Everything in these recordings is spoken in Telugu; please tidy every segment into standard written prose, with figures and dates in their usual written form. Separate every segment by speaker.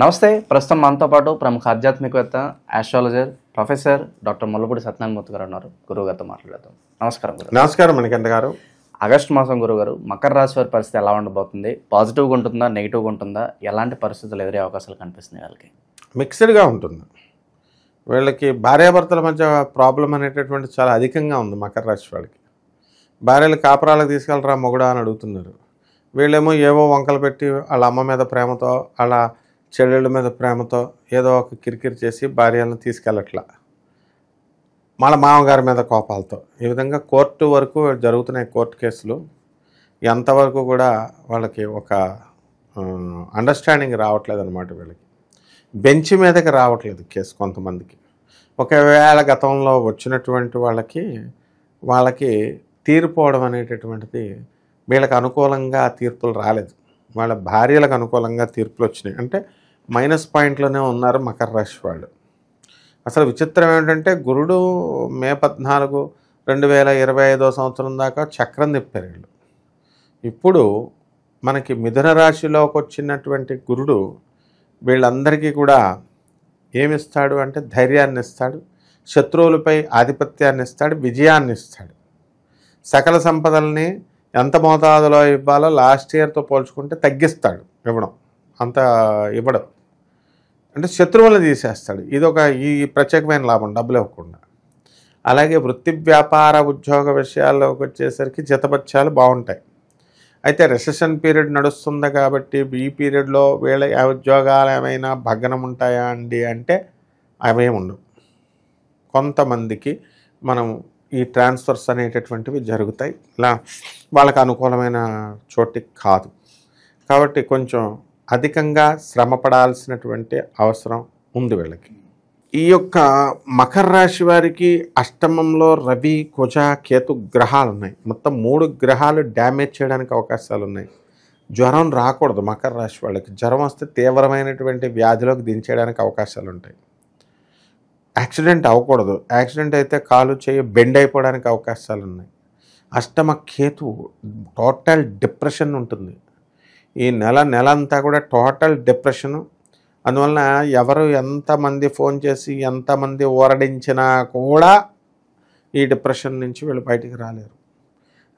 Speaker 1: నమస్తే. ప్రస్తుతం మనతో పాటు ప్రముఖ ఆధ్యాత్మికవేత్త, astrologer, professor doctor Mullapudi Satyanarayana Murthy గారు ఉన్నారు. గురువుగారితో మాట్లాడదాం. నమస్కారం గురు.
Speaker 2: నమస్కారం మణికంఠ గారు.
Speaker 1: ఆగస్టు మాసం గురుగారు, మకర రాశి వారి పరిస్థితి ఎలా ఉండబోతుంది? పాజిటివ్గా ఉంటుందా, నెగిటివ్గా ఉంటుందా? ఎలాంటి పరిస్థితులు ఎదురే అవకాశాలు కనిపిస్తున్నాయి వాళ్ళకి?
Speaker 2: మిక్స్డ్గా ఉంటుంది. వీళ్ళకి భార్యాభర్తల మధ్య ప్రాబ్లం అనేటటువంటి చాలా అధికంగా ఉంది. మకర రాశి వాళ్ళకి భార్యలు కాపురాలకు తీసుకెళ్ళరా మొగుడా అని అడుగుతున్నారు. వీళ్ళేమో ఏవో వంకలు పెట్టి వాళ్ళ అమ్మ మీద ప్రేమతో, వాళ్ళ చెల్లెళ్ళ మీద ప్రేమతో ఏదో ఒక కిరికిరి చేసి భార్యలను తీసుకెళ్ళట్లా, వాళ్ళ మామగారి మీద కోపాలతో. ఈ విధంగా కోర్టు వరకు జరుగుతున్నాయి కోర్టు కేసులు. ఎంతవరకు కూడా వాళ్ళకి ఒక అండర్స్టాండింగ్ రావట్లేదు అనమాట. వీళ్ళకి బెంచ్ మీదకి రావట్లేదు కేసు కొంతమందికి. ఒకవేళ గతంలో వచ్చినటువంటి వాళ్ళకి తీరిపోవడం అనేటటువంటిది వీళ్ళకి అనుకూలంగా తీర్పులు రాలేదు. వాళ్ళ భార్యలకు అనుకూలంగా తీర్పులు వచ్చినాయి. అంటే మైనస్ పాయింట్లోనే ఉన్నారు మకర రాశి వాళ్ళు. అసలు విచిత్రం ఏమిటంటే గురుడు మే 14, 2025 సంవత్సరం దాకా చక్రం తిప్పారు వీళ్ళు. ఇప్పుడు మనకి మిథున రాశిలోకి వచ్చినటువంటి గురుడు వీళ్ళందరికీ కూడా ఏమిస్తాడు అంటే ధైర్యాన్ని ఇస్తాడు, శత్రువులపై ఆధిపత్యాన్ని ఇస్తాడు, విజయాన్ని ఇస్తాడు. సకల సంపదల్ని ఎంత మోతాదులో ఇవ్వాలో లాస్ట్ ఇయర్తో పోల్చుకుంటే తగ్గిస్తాడు ఇవ్వడం, అంత ఇవ్వడం. అంటే శత్రువులను తీసేస్తాడు. ఇదొక ఈ ప్రత్యేకమైన లాభం, డబ్బులు ఇవ్వకుండా. అలాగే వృత్తి వ్యాపార ఉద్యోగ విషయాల్లోకి వచ్చేసరికి జతపత్యాలు బాగుంటాయి. అయితే రెసెషన్ పీరియడ్ నడుస్తుంది కాబట్టి ఈ పీరియడ్లో వీళ్ళ ఉద్యోగాలు ఏమైనా భగ్నం ఉంటాయా అండి అంటే అవేమి ఉండవు. కొంతమందికి మనం ఈ ట్రాన్స్ఫర్స్ అనేటటువంటివి జరుగుతాయి. ఇలా వాళ్ళకు అనుకూలమైన చోటికి కాదు. కాబట్టి కొంచెం అధికంగా శ్రమ పడాల్సినటువంటి అవసరం ఉంది వీళ్ళకి. ఈ యొక్క మకర రాశి వారికి అష్టమంలో రవి, కుజ, కేతు గ్రహాలు ఉన్నాయి. మొత్తం 3 గ్రహాలు డ్యామేజ్ చేయడానికి అవకాశాలు ఉన్నాయి. జ్వరం రాకూడదు మకర రాశి వాళ్ళకి. జ్వరం వస్తే తీవ్రమైనటువంటి వ్యాధిలోకి దించేయడానికి అవకాశాలు ఉంటాయి. యాక్సిడెంట్ అవ్వకూడదు. యాక్సిడెంట్ అయితే కాలు చేయి బెండ్ అయిపోవడానికి అవకాశాలు ఉన్నాయి. అష్టమ కేతు టోటల్ డిప్రెషన్ ఉంటుంది. ఈ నెల అంతా కూడా టోటల్ డిప్రెషను. అందువలన ఎవరు ఎంతమంది ఫోన్ చేసి ఎంతమంది ఊరడించినా కూడా ఈ డిప్రెషన్ నుంచి వీళ్ళు బయటికి రాలేరు.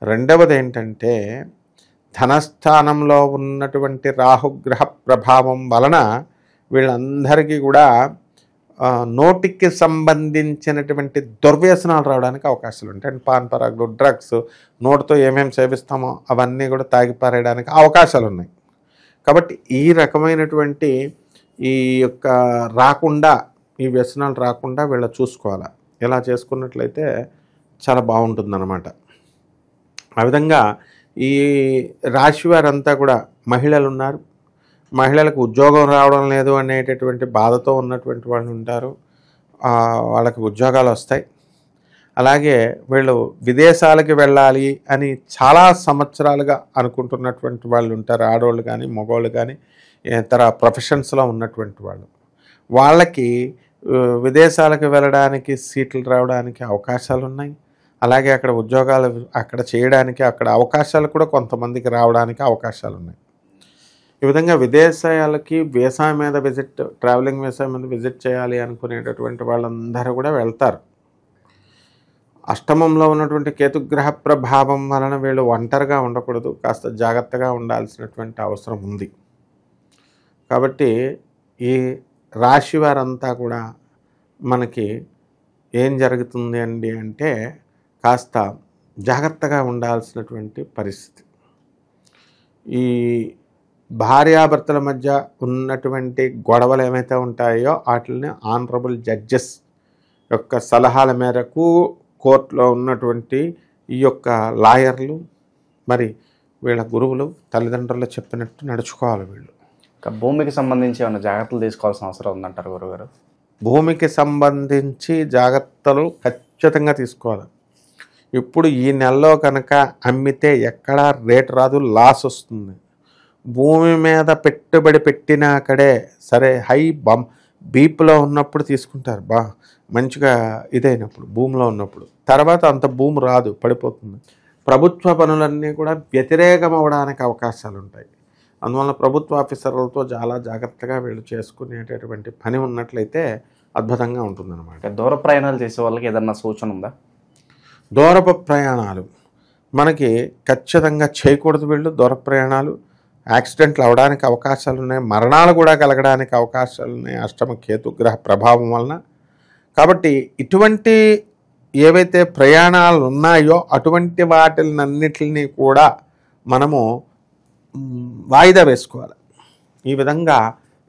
Speaker 2: రెండవది ఏంటంటే ధనస్థానంలో ఉన్నటువంటి రాహుగ్రహ ప్రభావం వలన వీళ్ళందరికీ కూడా నోటికి సంబంధించినటువంటి దుర్వ్యసనాలు రావడానికి అవకాశాలు ఉంటాయి. అంటే పాన్ పరాగులు, డ్రగ్స్, నోటితో ఏమేమి సేవిస్తామో అవన్నీ కూడా తాగిపారేయడానికి అవకాశాలు ఉన్నాయి. కాబట్టి ఈ రకమైనటువంటి ఈ యొక్క రాకుండా, ఈ వ్యసనాలు రాకుండా వీళ్ళ చూసుకోవాలి. ఇలా చేసుకున్నట్లయితే చాలా బాగుంటుందన్నమాట. ఆ విధంగా ఈ రాశి వారంతా కూడా మహిళలు ఉన్నారు. మహిళలకు ఉద్యోగం రావడం లేదు అనేటటువంటి బాధతో ఉన్నటువంటి వాళ్ళు ఉంటారు. వాళ్ళకి ఉద్యోగాలు వస్తాయి. అలాగే వీళ్ళు విదేశాలకి వెళ్ళాలి అని చాలా సంవత్సరాలుగా అనుకుంటున్నటువంటి వాళ్ళు ఉంటారు. ఆడవాళ్ళు కానీ మగవాళ్ళు కానీ ఇతర ప్రొఫెషన్స్లో ఉన్నటువంటి వాళ్ళు. వాళ్ళకి విదేశాలకు వెళ్ళడానికి సీట్లు రావడానికి అవకాశాలు ఉన్నాయి. అలాగే అక్కడ ఉద్యోగాలు అక్కడ చేయడానికి అక్కడ అవకాశాలు కూడా కొంతమందికి రావడానికి అవకాశాలు ఉన్నాయి. ఈ విధంగా విదేశాలకి వీసా మీద విజిట్, ట్రావెలింగ్ వీసా మీద విజిట్ చేయాలి అనుకునేటటువంటి వాళ్ళందరూ కూడా వెళ్తారు. అష్టమంలో ఉన్నటువంటి కేతుగ్రహ ప్రభావం వలన వీళ్ళు ఒంటరిగా ఉండకూడదు, కాస్త జాగ్రత్తగా ఉండాల్సినటువంటి అవసరం ఉంది. కాబట్టి ఈ రాశి వారంతా కూడా మనకి ఏం జరుగుతుంది అండి అంటే కాస్త జాగ్రత్తగా ఉండాల్సినటువంటి పరిస్థితి. ఈ భార్యాభర్తల మధ్య ఉన్నటువంటి గొడవలు ఏమైతే ఉంటాయో వాటిని ఆనరబుల్ జడ్జెస్ యొక్క సలహాల మేరకు కోర్టులో ఉన్నటువంటి ఈ యొక్క లాయర్లు, మరి వీళ్ళ గురువులు, తల్లిదండ్రులు చెప్పినట్టు నడుచుకోవాలి వీళ్ళు.
Speaker 1: భూమికి సంబంధించి ఏమైనా జాగ్రత్తలు తీసుకోవాల్సిన అవసరం ఉందంటారు గురుగారు?
Speaker 2: భూమికి సంబంధించి జాగ్రత్తలు ఖచ్చితంగా తీసుకోవాలి. ఇప్పుడు ఈ నెలలో కనుక అమ్మితే ఎక్కడా రేటు రాదు, లాస్ వస్తుంది. భూమి మీద పెట్టుబడి పెట్టినాకడే సరే హై బీప్లో ఉన్నప్పుడు తీసుకుంటారు, మంచిగా ఇదైనప్పుడు భూమిలో ఉన్నప్పుడు. తర్వాత అంత భూమి రాదు, పడిపోతుంది. ప్రభుత్వ పనులన్నీ కూడా వ్యతిరేకం అవడానికి అవకాశాలు ఉంటాయి. అందువల్ల ప్రభుత్వ ఆఫీసర్లతో చాలా జాగ్రత్తగా వీళ్ళు చేసుకునేటటువంటి పని ఉన్నట్లయితే అద్భుతంగా ఉంటుందన్నమాట.
Speaker 1: దూర ప్రయాణాలు చేసే వాళ్ళకి ఏదన్నా సూచన ఉందా?
Speaker 2: దూరపు ప్రయాణాలు మనకి ఖచ్చితంగా చేయకూడదు. వీళ్ళు దూర ప్రయాణాలు యాక్సిడెంట్లు అవడానికి అవకాశాలు ఉన్నాయి, మరణాలు కూడా కలగడానికి అవకాశాలు ఉన్నాయి అష్టమ కేతుగ్రహ ప్రభావం వలన. కాబట్టి ఇటువంటి ఏవైతే ప్రయాణాలు ఉన్నాయో అటువంటి వాటిలన్నిటిని కూడా మనము వాయిదా వేసుకోవాలి. ఈ విధంగా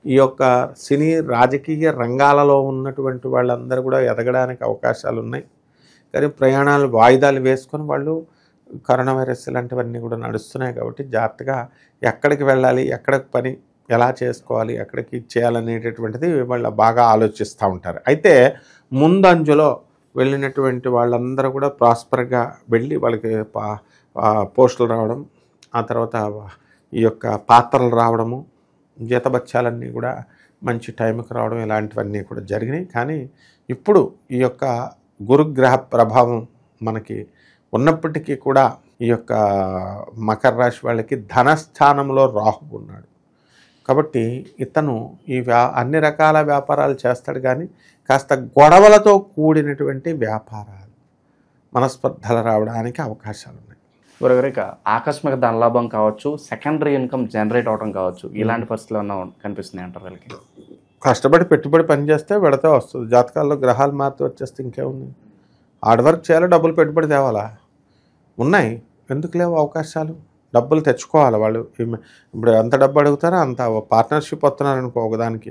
Speaker 2: ఈ యొక్క సినీ రాజకీయ రంగాలలో ఉన్నటువంటి వాళ్ళందరూ కూడా ఎదగడానికి అవకాశాలు ఉన్నాయి. కానీ ప్రయాణాలు వాయిదాలు వేసుకొని వాళ్ళు కరోనా వైరస్ ఇలాంటివన్నీ కూడా నడుస్తున్నాయి కాబట్టి జాగ్రత్తగా ఎక్కడికి వెళ్ళాలి, ఎక్కడికి పని ఎలా చేసుకోవాలి, ఎక్కడికి చేయాలనేటటువంటిది వాళ్ళు బాగా ఆలోచిస్తూ ఉంటారు. అయితే ముందంజలో వెళ్ళినటువంటి వాళ్ళందరూ కూడా ప్రాస్పర్గా వెళ్ళి వాళ్ళకి పోస్టులు రావడం, ఆ తర్వాత ఈ యొక్క పాత్రలు రావడము, జీతబత్యాలన్నీ కూడా మంచి టైంకి రావడం ఇలాంటివన్నీ కూడా జరిగినాయి. కానీ ఇప్పుడు ఈ యొక్క గురుగ్రహ ప్రభావం మనకి ఉన్నప్పటికీ కూడా ఈ యొక్క మకర రాశి వాళ్ళకి ధనస్థానంలో రాహు ఉన్నాడు కాబట్టి ఇతను ఈ అన్ని రకాల వ్యాపారాలు చేస్తాడు. కానీ కాస్త గొడవలతో కూడినటువంటి వ్యాపారాలు, మనస్పర్ధలు రావడానికి అవకాశాలు ఉన్నాయి.
Speaker 1: గురుగారు, ఇక ఆకస్మిక ధనలాభం కావచ్చు, సెకండరీ ఇన్కమ్ జనరేట్ అవడం కావచ్చు, ఇలాంటి పరిస్థితులు ఏమన్నా కనిపిస్తున్నాయి అంటారు వీళ్ళకి?
Speaker 2: కష్టపడి పెట్టుబడి పనిచేస్తే విడతా వస్తుంది. జాతకాల్లో గ్రహాలు మారుతూ వచ్చేస్తే ఇంకేముంది, హార్డ్ వర్క్ చేయాలి, డబ్బులు పెట్టుబడి తేవాలా, ఉన్నాయి. ఎందుకు లేవు అవకాశాలు? డబ్బులు తెచ్చుకోవాలి వాళ్ళు. ఇప్పుడు ఎంత డబ్బు అడుగుతారో అంత. పార్ట్నర్షిప్ వస్తున్నారనుకో ఒకదానికి,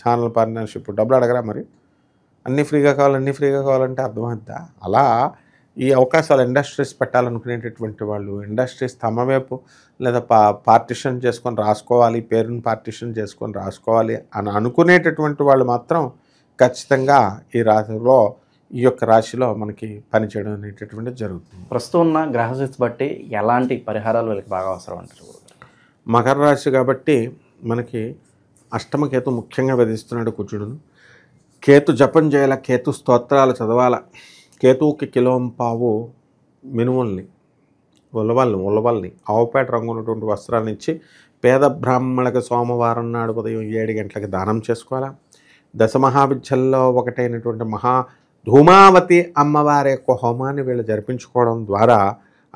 Speaker 2: ఛానల్ పార్ట్నర్షిప్, డబ్బులు అడగరా మరి? అన్నీ ఫ్రీగా కావాలంటే అర్థమవుద్దా? అలా ఈ అవకాశాలు ఇండస్ట్రీస్ పెట్టాలనుకునేటటువంటి వాళ్ళు ఇండస్ట్రీస్ తమ వైపు లేదా పార్టిషన్ చేసుకొని రాసుకోవాలి, పేరుని పార్టిషన్ చేసుకొని రాసుకోవాలి అని అనుకునేటటువంటి వాళ్ళు మాత్రం ఖచ్చితంగా ఈ రాశిలో ఈ యొక్క రాశిలో మనకి పనిచేయడం అనేటటువంటి జరుగుతుంది.
Speaker 1: ప్రస్తుతం ఉన్న గ్రహస్థితి బట్టి ఎలాంటి పరిహారాలు వీళ్ళకి బాగా అవసరం అంటారు?
Speaker 2: మకర రాశి కాబట్టి మనకి అష్టమ కేతు ముఖ్యంగా విధిస్తున్నాడు కుజుడును. కేతు జపం చేయాల, కేతు స్తోత్రాలు చదవాల, కేతువుకి కిలోంపావు మినుముల్ని ఉలవల్ని ఆవుపేట రంగు ఉన్నటువంటి వస్త్రాన్ని ఇచ్చి పేద బ్రాహ్మణులకు సోమవారం నాడు ఉదయం 7 గంటలకు దానం చేసుకోవాలా. దశమహావిద్యల్లో ఒకటైనటువంటి ధూమావతి అమ్మవారి యొక్క హోమాన్ని వీళ్ళు జరిపించుకోవడం ద్వారా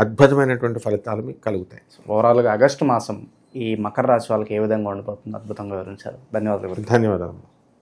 Speaker 2: అద్భుతమైనటువంటి ఫలితాలు మీకు కలుగుతాయి.
Speaker 1: ఓవరాల్గా ఆగస్టు మాసం ఈ మకర రాశి వాళ్ళకి ఏ విధంగా ఉండిపోతుంది అద్భుతంగా వివరించారు. ధన్యవాదాలు.
Speaker 2: ధన్యవాదాలు.